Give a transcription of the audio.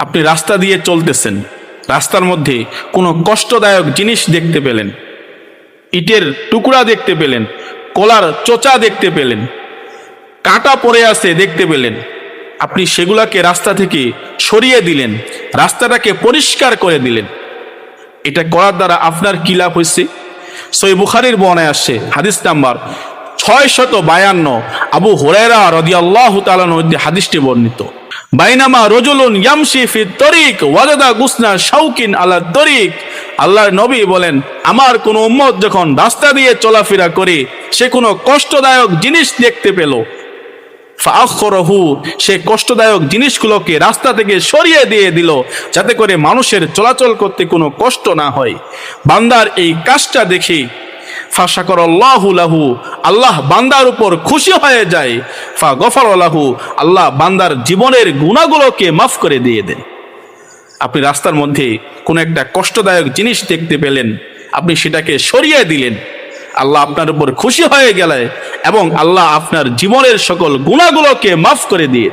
আপনি রাস্তা দিয়ে চলতেছেন, রাস্তার মধ্যে কোনো কষ্টদায়ক জিনিস দেখতে পেলেন, ইটের টুকরা দেখতে পেলেন, কলার চোচা দেখতে পেলেন, কাঁটা পড়ে আছে দেখতে পেলেন, আপনি সেগুলাকে রাস্তা থেকে সরিয়ে দিলেন, রাস্তাটাকে পরিষ্কার করে দিলেন। এটা করার দ্বারা আপনার কি লাভ হয়েছে? সহিহ বুখারীর বর্ণনায় আসছে, হাদিস নাম্বার 652, আবু হুরায়রা রাদিয়াল্লাহু তাআলা আনহু হাদিসটি বর্ণিত। বাইনামা রাজুলুন ইয়ামশি ফি তরিক ওয়াজাদা গুসনা শাউকিন আলা তরিক, আল্লাহর নবী বলেন, আমার কোন উম্মত যখন রাস্তা দিয়ে চলাফেরা করে সে কোনো কষ্টদায়ক জিনিস দেখতে পেল, ফাআখরাহু, সে কষ্টদায়ক জিনিসগুলোকে রাস্তা থেকে সরিয়ে দিয়ে দিল যাতে করে মানুষের চলাচল করতে কোনো কষ্ট না হয়। বান্দার এই কাজটা দেখে ফাশাকারাল্লাহু লাহু, আল্লাহ বান্দার উপর খুশি হয়ে যায়। ফাগফারা লাহু, আল্লাহ বান্দার জীবনের গুনাহগুলোকে মাফ করে দিয়ে দেন। আপনি রাস্তার মধ্যে কোনো একটা কষ্টদায়ক জিনিস দেখতে পেলেন, আপনি সেটাকে সরিয়ে দিলেন, আল্লাহ আপনার উপর খুশি হয়ে গেলে এবং আল্লাহ আপনার জীবনের সকল গুনাহগুলোকে মাফ করে দিয়ে